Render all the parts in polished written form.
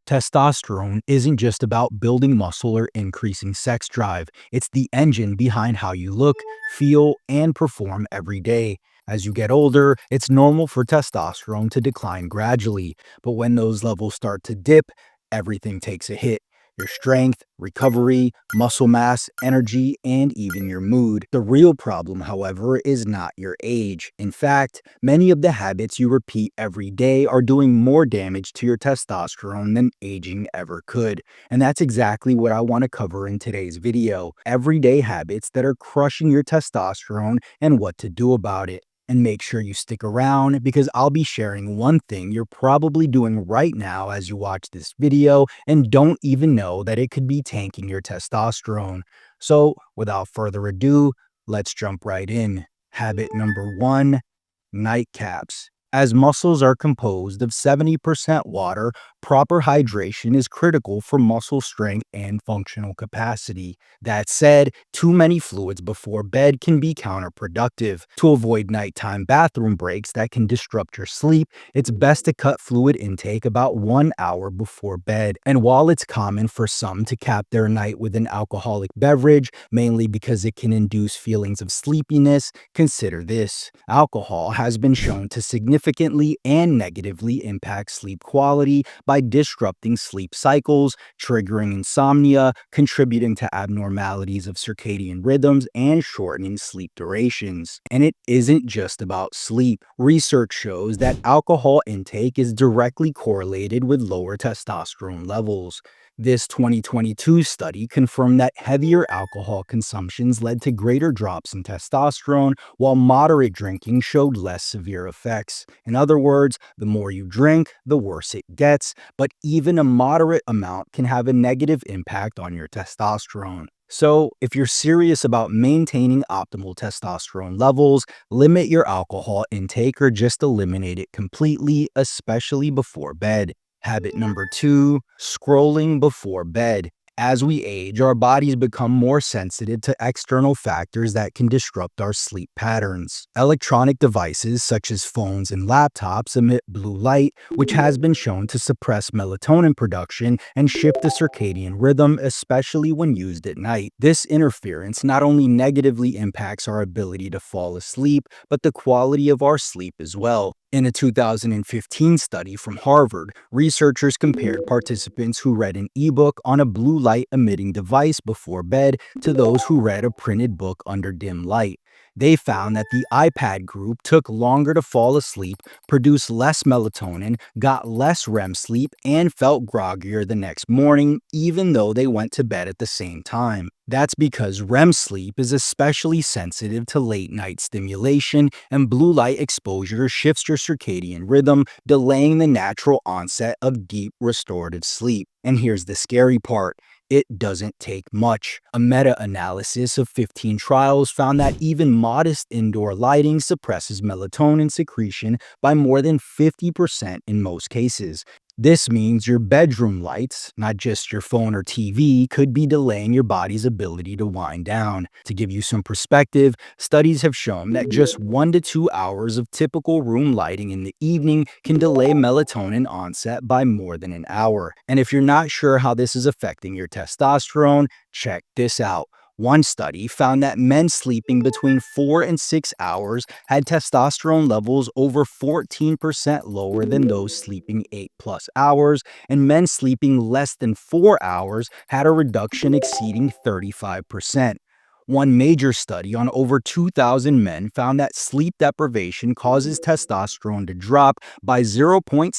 Testosterone isn't just about building muscle or increasing sex drive. It's the engine behind how you look, feel, and perform every day. As you get older, it's normal for testosterone to decline gradually, but when those levels start to dip, everything takes a hit. Your strength, recovery, muscle mass, energy, and even your mood. The real problem, however, is not your age. In fact, many of the habits you repeat every day are doing more damage to your testosterone than aging ever could. And that's exactly what I want to cover in today's video. Everyday habits that are crushing your testosterone and what to do about it. And make sure you stick around because I'll be sharing one thing you're probably doing right now as you watch this video and don't even know that it could be tanking your testosterone. So, without further ado, let's jump right in. Habit number one: nightcaps. As muscles are composed of 70% water, proper hydration is critical for muscle strength and functional capacity. That said, too many fluids before bed can be counterproductive. To avoid nighttime bathroom breaks that can disrupt your sleep, it's best to cut fluid intake about 1 hour before bed. And while it's common for some to cap their night with an alcoholic beverage, mainly because it can induce feelings of sleepiness, consider this. Alcohol has been shown to significantly and negatively impact sleep quality by disrupting sleep cycles, triggering insomnia, contributing to abnormalities of circadian rhythms, and shortening sleep durations. And it isn't just about sleep. Research shows that alcohol intake is directly correlated with lower testosterone levels. This 2022 study confirmed that heavier alcohol consumptions led to greater drops in testosterone, while moderate drinking showed less severe effects. In other words, the more you drink, the worse it gets, but even a moderate amount can have a negative impact on your testosterone. So, if you're serious about maintaining optimal testosterone levels, limit your alcohol intake or just eliminate it completely, especially before bed. Habit number two: scrolling before bed. As we age, our bodies become more sensitive to external factors that can disrupt our sleep patterns. Electronic devices such as phones and laptops emit blue light, which has been shown to suppress melatonin production and shift the circadian rhythm, especially when used at night. This interference not only negatively impacts our ability to fall asleep, but the quality of our sleep as well. In a 2015 study from Harvard, researchers compared participants who read an ebook on a blue light emitting device before bed to those who read a printed book under dim light. They found that the iPad group took longer to fall asleep, produced less melatonin, got less REM sleep, and felt groggier the next morning, even though they went to bed at the same time. That's because REM sleep is especially sensitive to late night stimulation, and blue light exposure shifts your circadian rhythm, delaying the natural onset of deep restorative sleep. And here's the scary part: it doesn't take much. A meta-analysis of 15 trials found that even modest indoor lighting suppresses melatonin secretion by more than 50% in most cases. This means your bedroom lights, not just your phone or TV, could be delaying your body's ability to wind down. To give you some perspective, studies have shown that just 1 to 2 hours of typical room lighting in the evening can delay melatonin onset by more than an hour. And if you're not sure how this is affecting your testosterone, check this out. One study found that men sleeping between 4 and 6 hours had testosterone levels over 14% lower than those sleeping 8+ hours, and men sleeping less than 4 hours had a reduction exceeding 35%. One major study on over 2,000 men found that sleep deprivation causes testosterone to drop by 0.6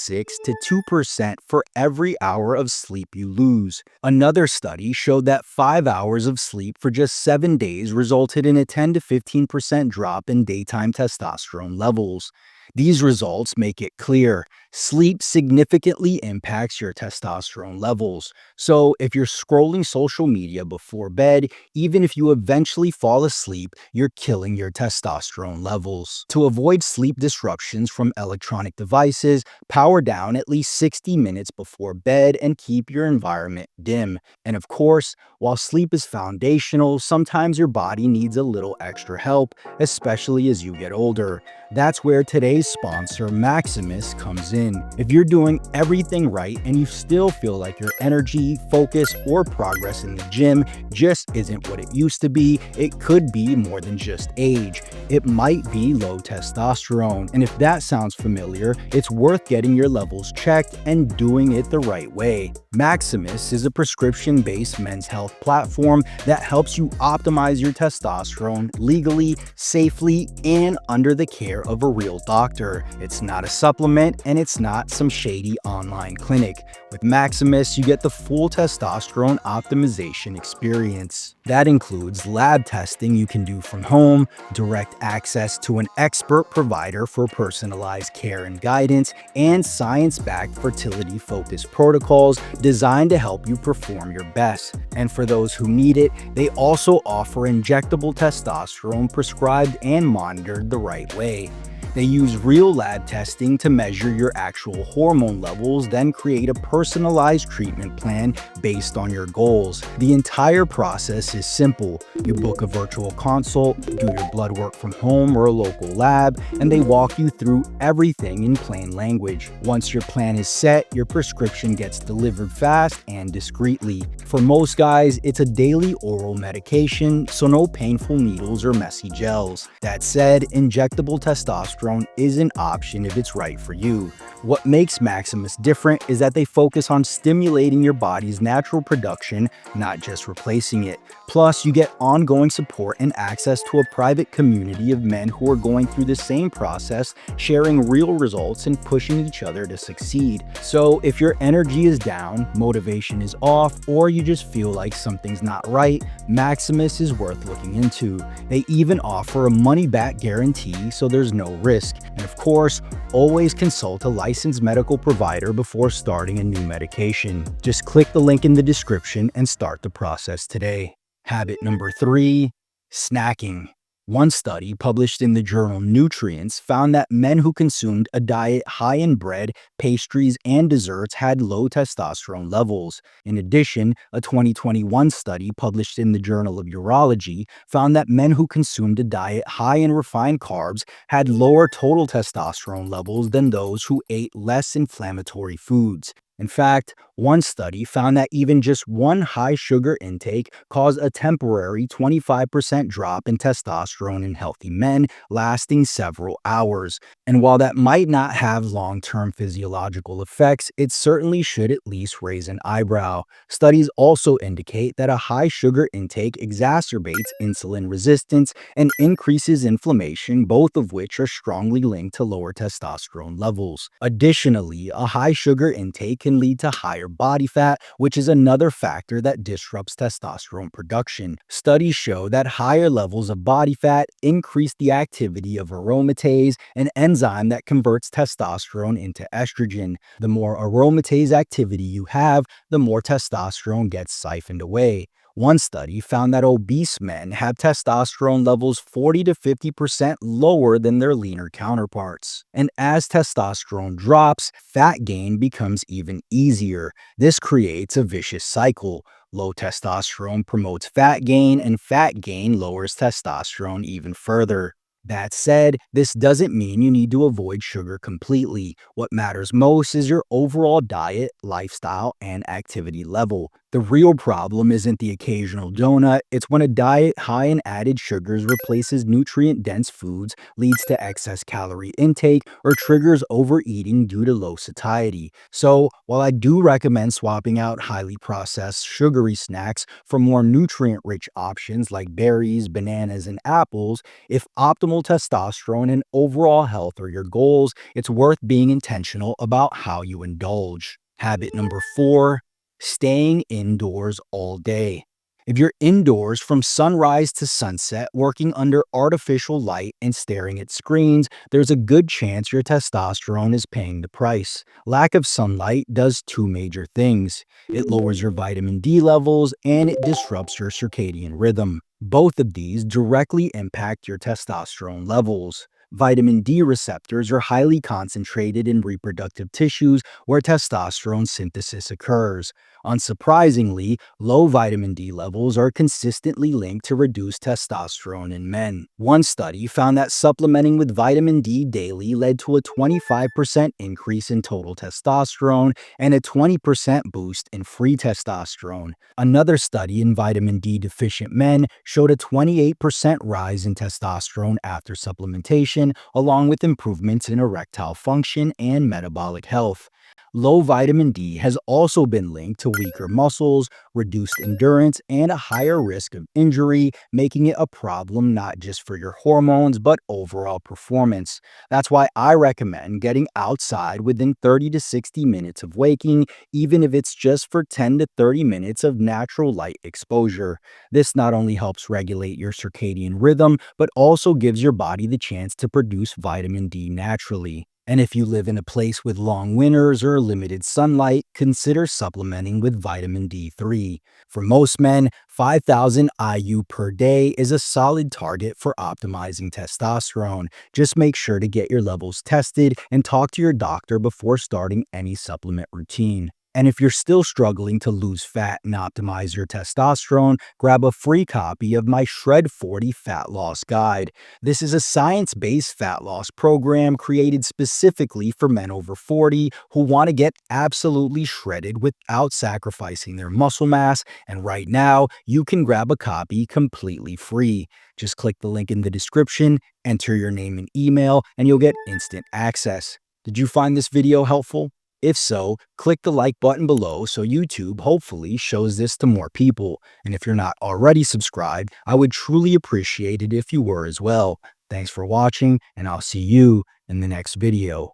to 2% for every hour of sleep you lose. Another study showed that 5 hours of sleep for just 7 days resulted in a 10 to 15% drop in daytime testosterone levels. These results make it clear: sleep significantly impacts your testosterone levels. So, if you're scrolling social media before bed, even if you eventually fall asleep, you're killing your testosterone levels. To avoid sleep disruptions from electronic devices, power down at least 60 minutes before bed and keep your environment dim. And of course, while sleep is foundational, sometimes your body needs a little extra help, especially as you get older. That's where today's today's sponsor, Maximus, comes in. If you're doing everything right and you still feel like your energy, focus, or progress in the gym just isn't what it used to be, it could be more than just age. It might be low testosterone. And if that sounds familiar, it's worth getting your levels checked and doing it the right way. Maximus is a prescription-based men's health platform that helps you optimize your testosterone legally, safely, and under the care of a real doctor. It's not a supplement and it's not some shady online clinic. With Maximus, you get the full testosterone optimization experience. That includes lab testing you can do from home, direct access to an expert provider for personalized care and guidance, and science-backed fertility-focused protocols designed to help you perform your best. And for those who need it, they also offer injectable testosterone prescribed and monitored the right way. They use real lab testing to measure your actual hormone levels, then create a personalized treatment plan based on your goals. The entire process is simple. You book a virtual consult, do your blood work from home or a local lab, and they walk you through everything in plain language. Once your plan is set, your prescription gets delivered fast and discreetly. For most guys, it's a daily oral medication, so no painful needles or messy gels. That said, injectable testosterone is an option if it's right for you. What makes Maximus different is that they focus on stimulating your body's natural production, not just replacing it. Plus, you get ongoing support and access to a private community of men who are going through the same process, sharing real results and pushing each other to succeed. So if your energy is down, motivation is off, or you just feel like something's not right, Maximus is worth looking into. They even offer a money-back guarantee, so there's no risk. And of course, always consult a licensed medical provider before starting a new medication. Just click the link in the description and start the process today. Habit number 3, snacking. One study published in the journal Nutrients found that men who consumed a diet high in bread, pastries, and desserts had low testosterone levels. In addition, a 2021 study published in the Journal of Urology found that men who consumed a diet high in refined carbs had lower total testosterone levels than those who ate less inflammatory foods. In fact, one study found that even just one high sugar intake caused a temporary 25% drop in testosterone in healthy men, lasting several hours. And while that might not have long-term physiological effects, it certainly should at least raise an eyebrow. Studies also indicate that a high sugar intake exacerbates insulin resistance and increases inflammation, both of which are strongly linked to lower testosterone levels. Additionally, a high sugar intake can lead to higher body fat, which is another factor that disrupts testosterone production. Studies show that higher levels of body fat increase the activity of aromatase, an enzyme that converts testosterone into estrogen. The more aromatase activity you have, the more testosterone gets siphoned away. One study found that obese men have testosterone levels 40 to 50% lower than their leaner counterparts. And as testosterone drops, fat gain becomes even easier. This creates a vicious cycle. Low testosterone promotes fat gain, and fat gain lowers testosterone even further. That said, this doesn't mean you need to avoid sugar completely. What matters most is your overall diet, lifestyle, and activity level. The real problem isn't the occasional donut, it's when a diet high in added sugars replaces nutrient-dense foods, leads to excess calorie intake, or triggers overeating due to low satiety. So, while I do recommend swapping out highly processed, sugary snacks for more nutrient-rich options like berries, bananas, and apples, if optimal testosterone and overall health are your goals, it's worth being intentional about how you indulge. Habit number 4, staying indoors all day. If you're indoors from sunrise to sunset, working under artificial light and staring at screens, there's a good chance your testosterone is paying the price. Lack of sunlight does two major things. It lowers your vitamin D levels and it disrupts your circadian rhythm. Both of these directly impact your testosterone levels. Vitamin D receptors are highly concentrated in reproductive tissues where testosterone synthesis occurs. Unsurprisingly, low vitamin D levels are consistently linked to reduced testosterone in men. One study found that supplementing with vitamin D daily led to a 25% increase in total testosterone and a 20% boost in free testosterone. Another study in vitamin D deficient men showed a 28% rise in testosterone after supplementation, along with improvements in erectile function and metabolic health. Low vitamin D has also been linked to weaker muscles, reduced endurance, and a higher risk of injury, making it a problem not just for your hormones, but overall performance. That's why I recommend getting outside within 30 to 60 minutes of waking, even if it's just for 10 to 30 minutes of natural light exposure. This not only helps regulate your circadian rhythm, but also gives your body the chance to produce vitamin D naturally. And if you live in a place with long winters or limited sunlight, consider supplementing with vitamin D3. For most men, 5,000 IU per day is a solid target for optimizing testosterone. Just make sure to get your levels tested and talk to your doctor before starting any supplement routine. And if you're still struggling to lose fat and optimize your testosterone, grab a free copy of my Shred 40 Fat Loss Guide. This is a science based fat loss program created specifically for men over 40 who want to get absolutely shredded without sacrificing their muscle mass. And right now, you can grab a copy completely free. Just click the link in the description, enter your name and email, and you'll get instant access. Did you find this video helpful? If so, click the like button below so YouTube hopefully shows this to more people. And if you're not already subscribed, I would truly appreciate it if you were as well. Thanks for watching, and I'll see you in the next video.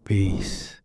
Peace.